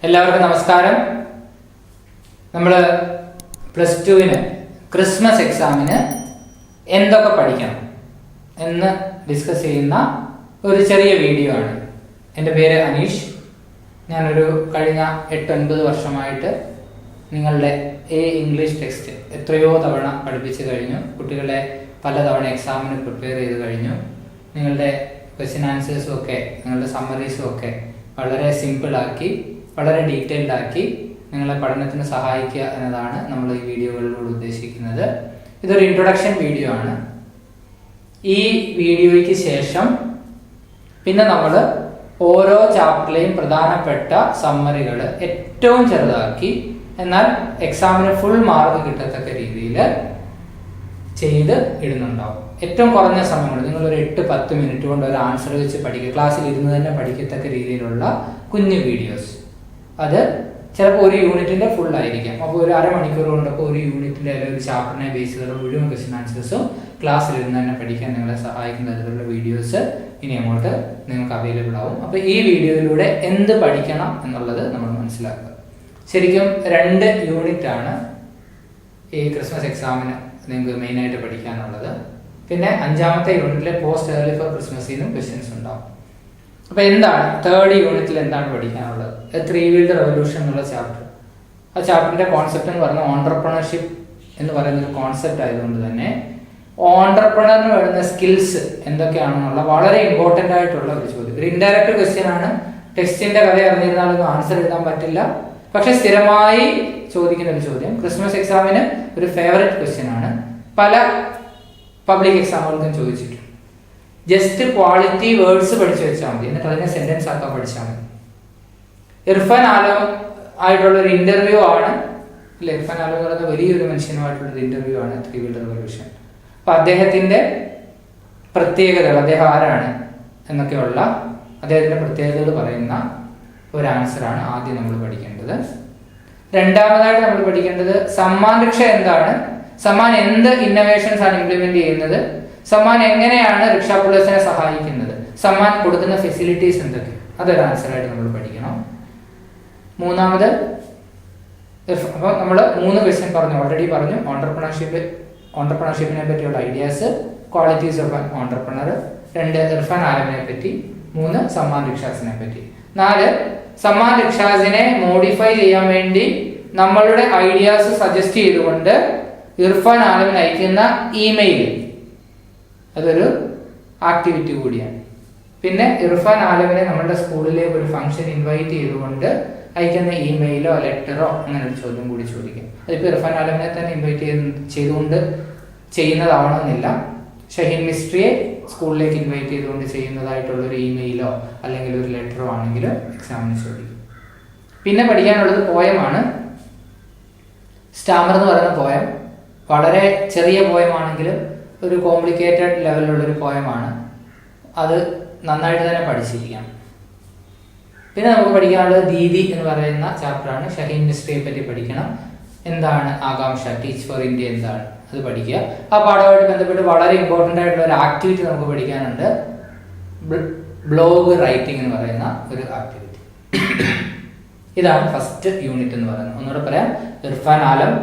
എല്ലാവർക്കും നമസ്കാരം. നമ്മൾ +2 ക്രിസ്മസ് എക്സാമിന് എന്തൊക്കെ പഠിക്കണം എന്ന് ഡിസ്കസ് ചെയ്യുന്ന ഒരു ചെറിയ വീഡിയോ ആണ്. എൻ്റെ പേര് അനീഷ്. ഞാനൊരു കഴിഞ്ഞ 8-9 വർഷമായിട്ട് നിങ്ങളുടെ ഇംഗ്ലീഷ് ടെക്സ്റ്റ് എത്രയോ തവണ പഠിപ്പിച്ചു കഴിഞ്ഞു. കുട്ടികളെ പലതവണ എക്സാമിന് പ്രിപ്പയർ ചെയ്ത് കഴിഞ്ഞു. നിങ്ങളുടെ ക്വസ്റ്റ്യൻ ആൻസേഴ്സും ഒക്കെ നിങ്ങളുടെ സമ്മറീസും ഒക്കെ വളരെ സിമ്പിളാക്കി വളരെ ഡീറ്റെയിൽഡ് ആക്കി നിങ്ങളെ പഠനത്തിന് സഹായിക്കുക എന്നതാണ് നമ്മൾ ഈ വീഡിയോകളിലൂടെ ഉദ്ദേശിക്കുന്നത്. ഇതൊരു ഇൻട്രൊഡക്ഷൻ വീഡിയോ ആണ്. ഈ വീഡിയോയ്ക്ക് ശേഷം പിന്നെ നമ്മൾ ഓരോ ചാപ്റ്ററിലെയും പ്രധാനപ്പെട്ട സമ്മറികൾ ഏറ്റവും ചെറുതാക്കി എന്നാൽ എക്സാമിന് ഫുൾ മാർക്ക് കിട്ടത്തക്ക രീതിയിൽ ചെയ്ത് ഇടുന്നുണ്ടാവും. ഏറ്റവും കുറഞ്ഞ സമയം കൊണ്ട് നിങ്ങളൊരു 8-10 മിനിറ്റ് കൊണ്ട് ഒരു ആൻസർ വെച്ച് പഠിക്കുക. ക്ലാസ്സിൽ ഇരുന്ന് തന്നെ പഠിക്കത്തക്ക രീതിയിലുള്ള കുഞ്ഞു വീഡിയോസ്. അത് ചിലപ്പോൾ ഒരു യൂണിറ്റിന്റെ ഫുൾ ആയിരിക്കാം. അപ്പോൾ ഒരു അരമണിക്കൂർ കൊണ്ടൊക്കെ ഒരു യൂണിറ്റിന്റെ അല്ലെങ്കിൽ ഒരു ചാപ്റ്ററിനെ ബേസ് ചെയ്തുള്ള മുഴുവൻ ക്വസ്റ്റ്യൻ ആൻസേഴ്സും ക്ലാസ്സിൽ ഇരുന്ന് തന്നെ പഠിക്കാൻ നിങ്ങളെ സഹായിക്കുന്ന തരത്തിലുള്ള വീഡിയോസ് ഇനി അങ്ങോട്ട് നിങ്ങൾക്ക് അവൈലബിൾ ആവും. അപ്പോൾ ഈ വീഡിയോയിലൂടെ എന്ത് പഠിക്കണം എന്നുള്ളത് നമ്മൾ മനസ്സിലാക്കുക. ശരിക്കും 2 യൂണിറ്റ് ആണ് ഈ ക്രിസ്മസ് എക്സാമിന് നിങ്ങൾക്ക് മെയിനായിട്ട് പഠിക്കാനുള്ളത്. പിന്നെ 5ാമത്തെ യൂണിറ്റിലെ പോസ്റ്റ് ഏർലി ഫോർ ക്രിസ്മസിനും ക്വസ്റ്റ്യൻസ് ഉണ്ടാവും. അപ്പൊ എന്താണ് 3rd യൂണിറ്റിൽ എന്താണ് പഠിക്കാനുള്ളത്? 3 വീൽഡ് റെവല്യൂഷൻ എന്നുള്ള ചാപ്റ്റർ. ആ ചാപ്റ്ററിന്റെ കോൺസെപ്റ്റ് എന്ന് പറഞ്ഞാൽ ഓൺട്രപ്രണർഷിപ്പ് എന്ന് പറയുന്ന ഒരു കോൺസെപ്റ്റ് ആയതുകൊണ്ട് തന്നെ ഓൺട്രപ്രണറിന് വരുന്ന സ്കിൽസ് എന്തൊക്കെയാണെന്നുള്ള വളരെ ഇമ്പോർട്ടന്റ് ആയിട്ടുള്ള ഒരു ചോദ്യം. ഒരു ഇൻഡയറക്റ്റ് ക്വസ്റ്റ്യൻ ആണ്. ടെക്സ്റ്റിന്റെ കഥ അറിഞ്ഞിരുന്നാലൊന്നും ആൻസർ എഴുതാൻ പറ്റില്ല. പക്ഷെ സ്ഥിരമായി ചോദിക്കുന്ന ഒരു ചോദ്യം. ക്രിസ്മസ് എക്സാമിന് ഒരു ഫേവറേറ്റ് ക്വസ്റ്റ്യൻ ആണ്. പല പബ്ലിക് എക്സാമുകൾക്കും ചോദിച്ചിട്ടുണ്ട്. ജസ്റ്റ് ക്വാളിറ്റി വേർഡ്സ് പഠിച്ചു വെച്ചാൽ മതി, എന്നിട്ട് അതിനെ സെന്റൻസ് ആക്കാൻ പഠിച്ചാൽ മതി. ഇർഫാൻ ആലം ആയിട്ടുള്ള ഒരു ഇന്റർവ്യൂ ആണ്. ഇർഫാൻ ആലം എന്ന് പറയുന്ന വലിയൊരു മനുഷ്യനുമായിട്ടുള്ള ഒരു ഇന്റർവ്യൂ ആണ് 3 വീൽഡ് റെവല്യൂഷൻ. അപ്പൊ അദ്ദേഹത്തിന്റെ പ്രത്യേകതകൾ, അദ്ദേഹം ആരാണ് എന്നൊക്കെയുള്ള അദ്ദേഹത്തിന്റെ പ്രത്യേകതകൾ പറയുന്ന ഒരു ആൻസറാണ് ആദ്യം നമ്മൾ പഠിക്കേണ്ടത്. രണ്ടാമതായിട്ട് നമ്മൾ പഠിക്കേണ്ടത് സമ്മാൻ രക്ഷ എന്താണ്, സമ്മാൻ എന്ത് ഇന്നോവേഷൻസ് ആണ് ഇംപ്ലിമെന്റ് ചെയ്യുന്നത്, സമ്മാൻ എങ്ങനെയാണ് രക്ഷാപ്രവർത്തനത്തിനെ സഹായിക്കുന്നത്, സമ്മാൻ കൊടുക്കുന്ന ഫെസിലിറ്റീസ് എന്തൊക്കെ, അതൊരു ആൻസറായിട്ട് നമ്മൾ പഠിക്കണം. മൂന്നാമത് അപ്പോൾ നമ്മൾ 3 ക്വസ്റ്റ്യൻ പറഞ്ഞു, ഓൾറെഡി പറഞ്ഞു. ഓൺട്രപ്രണർഷിപ്പിനെ പറ്റിയുള്ള ideas, qualities of entrepreneur. 2 Irfan ആലമിനെ പറ്റി. 3 സമ്മാൻ റിക്ഷാസിനെ പറ്റി. 4 സമ്മാൻ റിക്ഷാസിനെ മോഡിഫൈ ചെയ്യാൻ വേണ്ടി നമ്മളുടെ ഐഡിയാസ് സജസ്റ്റ് ചെയ്തുകൊണ്ട് ഇർഫാൻ ആലമിന് അയക്കുന്ന ഇമെയിൽ, അതൊരു ആക്ടിവിറ്റി കൂടിയാണ്. പിന്നെ ഇർഫാൻ ആലമിനെ നമ്മുടെ സ്കൂളിലേക്ക് ഒരു ഫംഗ്ഷൻ ഇൻവൈറ്റ് ചെയ്തുകൊണ്ട് അയക്കുന്ന ഇമെയിലോ ലെറ്ററോ അങ്ങനെ ഒരു ചോദ്യം കൂടി ചോദിക്കും. അതിപ്പോൾ ഇർഫാൻ ആലമിനെ തന്നെ ഇൻവൈറ്റ് ചെയ്യുന്നുണ്ട് ചെയ്യുന്നതാവണമെന്നില്ല. ഷഹീൻ മിസ്ട്രിയെ സ്കൂളിലേക്ക് ഇൻവൈറ്റ് ചെയ്തുകൊണ്ട് ചെയ്യുന്നതായിട്ടുള്ള ഒരു ഇമെയിലോ അല്ലെങ്കിൽ ഒരു ലെറ്ററോ ആണെങ്കിലും എക്സാമിന് ചോദിക്കും. പിന്നെ പഠിക്കാനുള്ളത് പോയമാണ്. സ്റ്റാമർ എന്ന് പറയുന്ന പോയം വളരെ ചെറിയ പോയമാണെങ്കിലും ഒരു കോംപ്ലിക്കേറ്റഡ് ലെവലിലുള്ളൊരു പോയമാണ്. അത് നന്നായിട്ട് തന്നെ പഠിച്ചിരിക്കാം. പിന്നെ നമുക്ക് പഠിക്കാനുള്ളത് ദീദി എന്ന് പറയുന്ന ചാപ്റ്ററാണ്. ഷഹീൻ മിസ്ട്രിയെ പറ്റി പഠിക്കണം. എന്താണ് ആകാംക്ഷ, ടീച്ച് ഫോർ ഇന്ത്യ എന്താണ്, അത് പഠിക്കുക. ആ പാഠവുമായിട്ട് ബന്ധപ്പെട്ട് വളരെ ഇമ്പോർട്ടൻ്റ് ആയിട്ടുള്ള ഒരു ആക്ടിവിറ്റി നമുക്ക് പഠിക്കാനുണ്ട്. ബ്ലോഗ് റൈറ്റിംഗ് എന്ന് പറയുന്ന ഒരു ആക്ടിവിറ്റി. ഇതാണ് ഫസ്റ്റ് യൂണിറ്റ് എന്ന് പറയുന്നത്. ഒന്നുകൂടെ പറയാം. ഇർഫാൻ ആലം,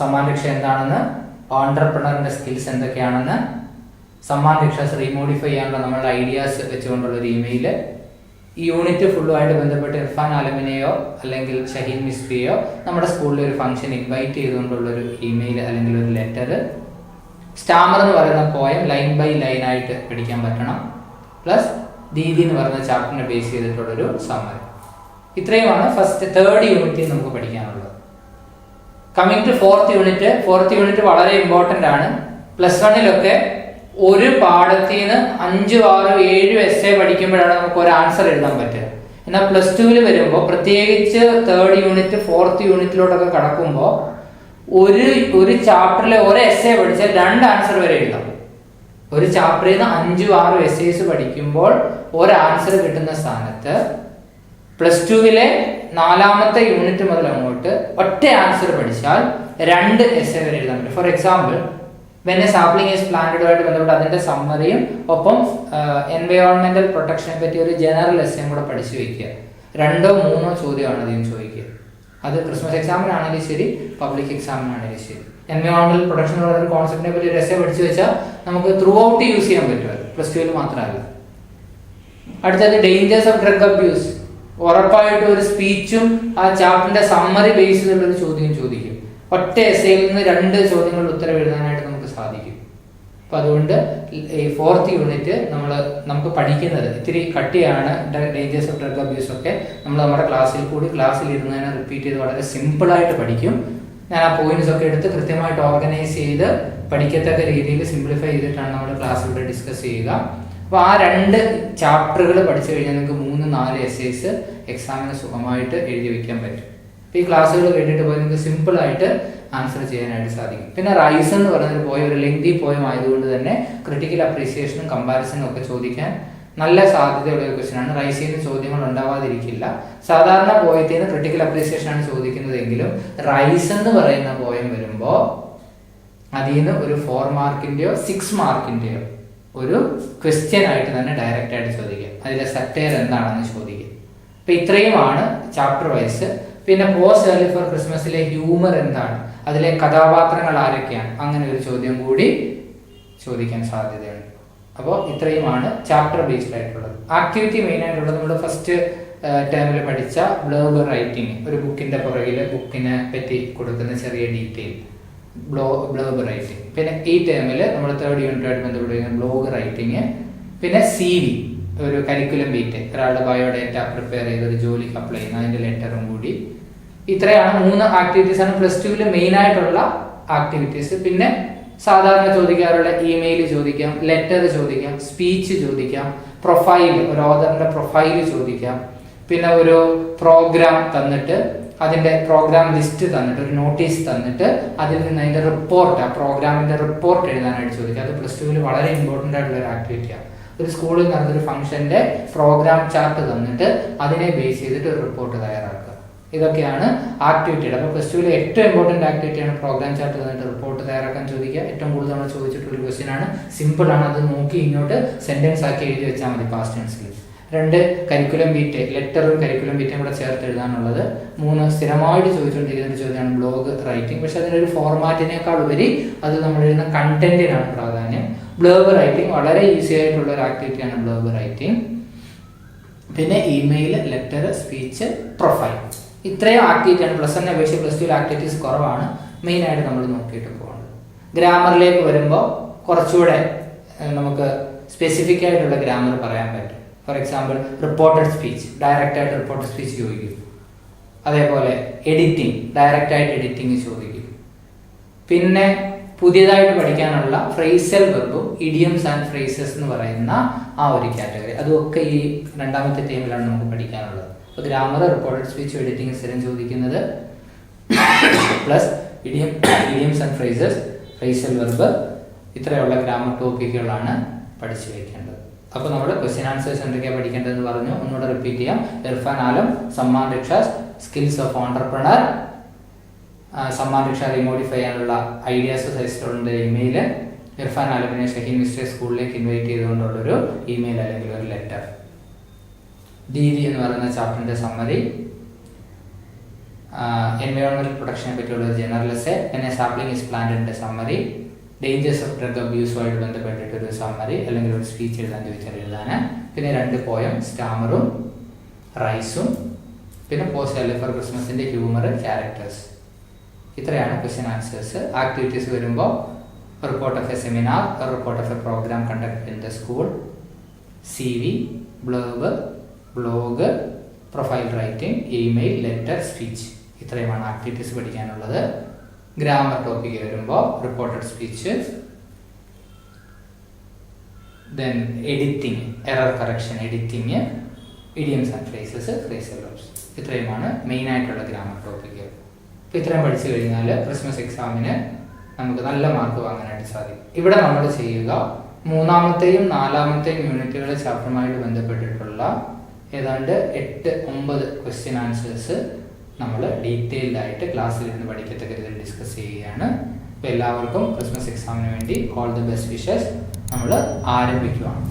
സമ്മാൻ രക്ഷ എന്താണെന്ന്, ഓൺട്രപ്രണറിന്റെ സ്കിൽസ് എന്തൊക്കെയാണെന്ന്, സമ്മാൻ രക്ഷാസ് റീമോഡിഫൈ ചെയ്യാനുള്ള നമ്മളുടെ ഐഡിയാസ് വെച്ചുകൊണ്ടുള്ള ഒരു ഇമെയിൽ. ഈ യൂണിറ്റ് ഫുള്ളുമായിട്ട് ബന്ധപ്പെട്ട് ഇർഫാൻ ആലമിനെയോ അല്ലെങ്കിൽ ഷഹീൻ മിസ്ട്രിയെയോ നമ്മുടെ സ്കൂളിലെ ഒരു ഫംഗ്ഷൻ ഇൻവൈറ്റ് ചെയ്തുകൊണ്ടുള്ള ഒരു ഇമെയിൽ അല്ലെങ്കിൽ ഒരു ലെറ്റർ. സ്റ്റാമർ എന്ന് പറയുന്ന പോയം ലൈൻ ബൈ ലൈൻ ആയിട്ട് പഠിക്കാൻ പറ്റണം. പ്ലസ് ദീദി എന്ന് പറയുന്ന ചാപ്റ്ററിനെ ബേസ് ചെയ്തിട്ടുള്ളൊരു സമ്മറി. ഇത്രയുമാണ് ഫസ്റ്റ് 3rd യൂണിറ്റിൽ നമുക്ക് പഠിക്കാനുള്ളത്. Coming to 4th unit. 4th unit വളരെ ഇമ്പോർട്ടൻ്റ് ആണ്. +1 ഒരു പാഠത്തിൽ നിന്ന് 5, 6, 7 എസ്സേ പഠിക്കുമ്പോഴാണ് നമുക്ക് ഒരു ആൻസർ എഴുതാൻ പറ്റുക. എന്നാൽ +2 വരുമ്പോൾ, പ്രത്യേകിച്ച് 3rd യൂണിറ്റ് 4th യൂണിറ്റിലോട്ടൊക്കെ കടക്കുമ്പോൾ ഒരു ചാപ്റ്ററിലെ ഒരു എസ്സേ പഠിച്ചാൽ 2 ആൻസർ വരെ എഴുതാം. ഒരു ചാപ്റ്ററിൽ നിന്ന് 5, 6 എസ്സേസ് പഠിക്കുമ്പോൾ ഒരു ആൻസർ കിട്ടുന്ന സ്ഥാനത്ത് +2 4ാമത്തെ യൂണിറ്റ് മുതൽ അങ്ങോട്ട് ഒറ്റ ആൻസർ പഠിച്ചാൽ 2 എസ്സേ വരെ എഴുതാൻ പറ്റും. For example, when a sapling is planted ആയിട്ട് ബന്ധപ്പെട്ട് അതിന്റെ സമ്മറിയും ഒപ്പം എൻവയോൺമെന്റൽ പ്രൊട്ടക്ഷനെ പറ്റി ഒരു ജനറൽ എസ്സേയും കൂടെ പഠിച്ചു വെക്കുക. 2 or 3 ചോദ്യമാണ് ഇതിന് ചോദിക്കുക. അത് ക്രിസ്മസ് എക്സാമിനാണെങ്കിലും ശരി, പബ്ലിക് എക്സാമിനാണെങ്കിലും ശരി. എൻവയോൺമെന്റൽ പ്രൊട്ടക്ഷൻ എന്ന് പറയുന്ന കോൺസെപ്റ്റിനെ പറ്റി ഒരു എസ്സേ പഠിച്ചു വെച്ചാൽ നമുക്ക് ത്രൂ ഔട്ട് യൂസ് ചെയ്യാൻ പറ്റുമല്ലോ, +2 മാത്രമല്ല. അടുത്തത് ഡേഞ്ചേഴ്സ് ഓഫ് ഡ്രഗ് അബ്യൂസ്. ഉറപ്പായിട്ടും ഒരു സ്പീച്ചും ആ ചാപ്റ്ററിന്റെ സമ്മറി ബേസ് ചെയ്തുള്ളൊരു ചോദ്യം ചോദിക്കും. ഒറ്റ എസ്സേയിൽ നിന്ന് 2 ചോദ്യങ്ങളുടെ ഉത്തരം എഴുതാനായിട്ട് നമുക്ക് സാധിക്കും. അപ്പൊ അതുകൊണ്ട് ഈ 4th യൂണിറ്റ് നമുക്ക് പഠിക്കുന്നത് ഇത്തിരി കട്ടിയാണ്. ഡേഞ്ചേഴ്സ് ഓഫ് ഡ്രഗ് അബ്യൂസ് ഒക്കെ നമ്മൾ നമ്മുടെ ക്ലാസ്സിൽ ഇരുന്നതിനെ റിപ്പീറ്റ് ചെയ്ത് വളരെ സിമ്പിളായിട്ട് പഠിക്കും. ഞാൻ ആ പോയിന്റ്സ് ഒക്കെ എടുത്ത് കൃത്യമായിട്ട് ഓർഗനൈസ് ചെയ്ത് പഠിക്കത്തക്ക രീതിയിൽ സിംപ്ലിഫൈ ചെയ്തിട്ടാണ് നമ്മൾ ക്ലാസ്സിലൂടെ ഡിസ്കസ് ചെയ്യുക. അപ്പോൾ ആ 2 ചാപ്റ്ററുകൾ പഠിച്ചു കഴിഞ്ഞാൽ നിങ്ങൾക്ക് 3-4 എസ്സേസ് എക്സാമിന് സുഖമായിട്ട് എഴുതി വയ്ക്കാൻ പറ്റും. ഈ ക്ലാസ്സുകൾ കേട്ടിട്ട് പോയി നിങ്ങൾക്ക് സിമ്പിളായിട്ട് ആൻസർ ചെയ്യാനായിട്ട് സാധിക്കും. പിന്നെ റൈസ് എന്ന് പറയുന്നൊരു പോയം ഒരു ലെങ്തി പോയം ആയതുകൊണ്ട് തന്നെ ക്രിട്ടിക്കൽ അപ്രീസിയേഷനും കമ്പാരിസണും ഒക്കെ ചോദിക്കാൻ നല്ല സാധ്യതയുള്ള ഒരു ക്വസ്റ്റ്യൻ ആണ്. റൈസിൽ നിന്ന് ചോദ്യങ്ങൾ ഉണ്ടാവാതിരിക്കില്ല. സാധാരണ പോയത്തിൽ നിന്ന് ക്രിട്ടിക്കൽ അപ്രീസിയേഷൻ ആണ് ചോദിക്കുന്നതെങ്കിലും റൈസ് എന്ന് പറയുന്ന പോയം വരുമ്പോൾ അതിൽ നിന്ന് ഒരു 4 മാർക്കിന്റെയോ 6 മാർക്കിന്റെയോ ഒരു ക്വസ്റ്റ്യൻ ആയിട്ട് തന്നെ ഡയറക്റ്റ് ആയിട്ട് ചോദിക്കാം. അതിലെ സറ്റയർ എന്താണെന്ന് ചോദിക്കും. അപ്പൊ ഇത്രയുമാണ് ചാപ്റ്റർ വൈസ്. പിന്നെ പോസ്റ്റ് ഏർലി ഫോർ ക്രിസ്മസിലെ ഹ്യൂമർ എന്താണ്, അതിലെ കഥാപാത്രങ്ങൾ ആരൊക്കെയാണ്, അങ്ങനെ ഒരു ചോദ്യം കൂടി ചോദിക്കാൻ സാധ്യതയുണ്ട്. അപ്പോൾ ഇത്രയുമാണ് ചാപ്റ്റർ ബേസ്ഡ് ആയിട്ടുള്ളത്. ആക്ടിവിറ്റി മെയിൻ ആയിട്ടുള്ളത് നമ്മൾ ഫസ്റ്റ് ടേമിൽ പഠിച്ച ബ്ലർബ് റൈറ്റിംഗ്, ഒരു ബുക്കിന്റെ പുറകിൽ ബുക്കിനെ പറ്റി കൊടുക്കുന്ന ചെറിയ ഡീറ്റെയിൽ, ബ്ലർബ് റൈറ്റിംഗ്. പിന്നെ ഈ ടേമിൽ നമ്മൾ 3rd യൂണിറ്റായിട്ട് ബന്ധപ്പെടുന്ന ബ്ലോഗ് റൈറ്റിംഗ്. പിന്നെ CV, ഒരു കരിക്കുലം ബീറ്റ്, ഒരാളുടെ ബയോഡേറ്റ പ്രിപ്പയർ ചെയ്ത് ഒരു ജോലിക്ക് അപ്ലൈ ചെയ്യുന്ന അതിന്റെ ലെറ്ററും കൂടി. ഇത്രയാണ് 3 ആക്ടിവിറ്റീസ് ആണ് +2 മെയിൻ ആയിട്ടുള്ള ആക്ടിവിറ്റീസ്. പിന്നെ സാധാരണ ചോദിക്കാറുള്ള ഇമെയിൽ ചോദിക്കാം, ലെറ്റർ ചോദിക്കാം, സ്പീച്ച് ചോദിക്കാം, പ്രൊഫൈൽ, ഒരു ഓഥറിന്റെ പ്രൊഫൈൽ ചോദിക്കാം. പിന്നെ ഒരു പ്രോഗ്രാം തന്നിട്ട് അതിന്റെ പ്രോഗ്രാം ലിസ്റ്റ് തന്നിട്ട് ഒരു നോട്ടീസ് തന്നിട്ട് അതിൽ നിന്ന് അതിന്റെ റിപ്പോർട്ട്, ആ പ്രോഗ്രാമിന്റെ റിപ്പോർട്ട് എഴുതാനായിട്ട് ചോദിക്കാം. അത് +2 വളരെ ഇമ്പോർട്ടന്റ് ആയിട്ടുള്ള ഒരു ആക്ടിവിറ്റിയാണ്. ഒരു സ്കൂളിൽ നടന്നൊരു ഫംഗ്ഷന്റെ പ്രോഗ്രാം ചാർട്ട് തന്നിട്ട് അതിനെ ബേസ് ചെയ്തിട്ട് ഒരു റിപ്പോർട്ട് തയ്യാറാക്കുക. ഇതൊക്കെയാണ് ആക്ടിവിറ്റിയുടെ. അപ്പോൾ +2 ഏറ്റവും ഇമ്പോർട്ടന്റ് ആക്ടിവിറ്റിയാണ് പ്രോഗ്രാം ചാർട്ട് തന്നിട്ട് റിപ്പോർട്ട് തയ്യാറാക്കാൻ ചോദിക്കുക. ഏറ്റവും കൂടുതൽ നമ്മൾ ചോദിച്ചിട്ടുള്ള ക്വസ്റ്റ്യൻ ആണ്. സിമ്പിൾ ആണ്. അത് നോക്കി ഇങ്ങോട്ട് സെന്റൻസ് ആക്കി എഴുതി വെച്ചാൽ മതി പാസ്റ്റ് ടെൻസിൽ. 2 കരിക്കുലം ബീറ്റ്, ലെറ്ററും കരിക്കുലം ബീറ്റും കൂടെ ചേർത്ത് എഴുതാനുള്ളത്. 3 സ്ഥിരമായിട്ട് ചോദിച്ചുകൊണ്ടിരിക്കുന്ന ഒരു ചോദ്യമാണ് ബ്ലോഗ് റൈറ്റിംഗ്. പക്ഷെ അതിനൊരു ഫോർമാറ്റിനേക്കാൾ ഉപരി അത് നമ്മൾ എഴുതുന്ന കണ്ടന്റിനാണ് പ്രാധാന്യം. ബ്ലർബ് റൈറ്റിംഗ് വളരെ ഈസി ആയിട്ടുള്ള ഒരു ആക്ടിവിറ്റിയാണ് ബ്ലർബ് റൈറ്റിംഗ്. പിന്നെ ഇമെയിൽ, ലെറ്റർ, സ്പീച്ച്, പ്രൊഫൈൽ, ഇത്രയും ആക്ടിവിറ്റിയാണ്. +1 അപേക്ഷിച്ച് +2 ആക്ടിവിറ്റീസ് കുറവാണ്. മെയിൻ ആയിട്ട് നമ്മൾ നോക്കിയിട്ട് പോകുന്നത്. ഗ്രാമറിലേക്ക് വരുമ്പോൾ കുറച്ചുകൂടെ നമുക്ക് സ്പെസിഫിക് ആയിട്ടുള്ള ഗ്രാമർ പറയാൻ പറ്റും. For example reported speech, direct ആയിട്ട് റിപ്പോർട്ടഡ് സ്പീച്ച് ചോദിക്കും. അതേപോലെ എഡിറ്റിംഗ്, ഡയറക്റ്റ് ആയിട്ട് എഡിറ്റിംഗ് ചോദിക്കും. പിന്നെ പുതിയതായിട്ട് പഠിക്കാനുള്ള ഫ്രേസൽ വെർബും ഇഡിയംസ് ആൻഡ് ഫ്രേസസ് എന്ന് പറയുന്ന ആ ഒരു കാറ്റഗറി, അതൊക്കെ ഈ 2ാമത്തെ ടൈമിലാണ് നമുക്ക് പഠിക്കാനുള്ളത്. അപ്പോൾ ഗ്രാമർ, റിപ്പോർട്ടഡ് സ്പീച്ച്, എഡിറ്റിംഗ് സ്ഥിരം ചോദിക്കുന്നത്, plus idioms and phrases, phrasal verb, ഇത്രയുള്ള ഗ്രാമർ ടോപ്പിക്കുകളാണ് പഠിച്ചു വയ്ക്കേണ്ടത്. അപ്പോൾ നമ്മൾ ക്വസ്റ്റ്യൻ ആൻസേഴ്സ് എന്തൊക്കെയാണ് പഠിക്കേണ്ടതെന്ന് പറഞ്ഞു. ഒന്നുകൂടെ റിപ്പീറ്റ് ചെയ്യാം. Irfan Alam, Samman rickshaws, skills of entrepreneur, Samman rickshaw remodify ചെയ്യാനുള്ള ഐഡിയാസ് സജസ്റ്റോറിന്റെ ഇമെയിൽ, ഇർഫാൻ ആലമിനെ ഷഹീൻ മിസ്റ്റർ സ്കൂളിലേക്ക് ഇൻവൈറ്റ് ചെയ്തുകൊണ്ടുള്ളൊരു ഇമെയിൽ അല്ലെങ്കിൽ ഒരു ലെറ്റർ, DD എന്ന് പറയുന്ന ചാപ്റ്ററിന്റെ സമ്മറി, എൻവയോൺമെന്റൽ പ്രൊട്ടക്ഷനെ പറ്റിയുള്ള ഒരു ജനറൽ എസ്സേ, പിന്നെ സാപ്ലിംഗ് ഇസ് പ്ലാന്റിന്റെ സമ്മറി, ഡേഞ്ചേഴ്സ് ഓഫ് ഡ്രഗ് അബ്യൂസുമായിട്ട് ബന്ധപ്പെട്ടിട്ടൊരു സമ്മറി അല്ലെങ്കിൽ ഒരു സ്പീച്ച് എഴുതാൻ ചോദിച്ചാൽ എഴുതാൻ, പിന്നെ 2 പോയം, സ്റ്റാമറും റൈസും, പിന്നെ പോസ്റ്റ് ഏർലി ഫോർ ക്രിസ്മസിന്റെ ഹ്യൂമർ, ക്യാരക്ടേഴ്സ്. ഇത്രയാണ് ക്വസ്റ്റ്യൻ ആൻസേഴ്സ്. ആക്ടിവിറ്റീസ് വരുമ്പോൾ report of a seminar, report of a programme conduct in the school, CV, blurb, blog, profile writing, email, letter, speech. ഇത്രയുമാണ് ആക്ടിവിറ്റീസ് പഠിക്കാനുള്ളത്. ഗ്രാമർ ടോപ്പിക്ക് വരുമ്പോൾ reported speech, then editing, error correction editing, idioms and phrases, phrasal verbs. ഇത്രയുമാണ് main ആയിട്ടുള്ള grammar topic. അപ്പോൾ ഇത്രയും പഠിച്ചു കഴിഞ്ഞാൽ Christmas എക്സാമിന് നമുക്ക് നല്ല മാർക്ക് വാങ്ങാനായിട്ട് സാധിക്കും. ഇവിടെ നമ്മൾ ചെയ്യുക 3ാമത്തെയും 4ാമത്തെയും യൂണിറ്റുകളെ ചാപ്റ്ററുമായിട്ട് ബന്ധപ്പെട്ടിട്ടുള്ള ഏതാണ്ട് 8-9 ക്വസ്റ്റ്യൻ ആൻസേഴ്സ് നമ്മൾ ഡീറ്റെയിൽഡ് ആയിട്ട് ക്ലാസ്സിൽ ഇരുന്ന് പഠിക്കത്തക്ക രീതിയിൽ ഡിസ്കസ് ചെയ്യുകയാണ്. അപ്പോൾ എല്ലാവർക്കും ക്രിസ്മസ് എക്സാമിന് വേണ്ടി ഓൾ ദി ബെസ്റ്റ് വിഷസ് നമ്മൾ ആരംഭിക്കുകയാണ്.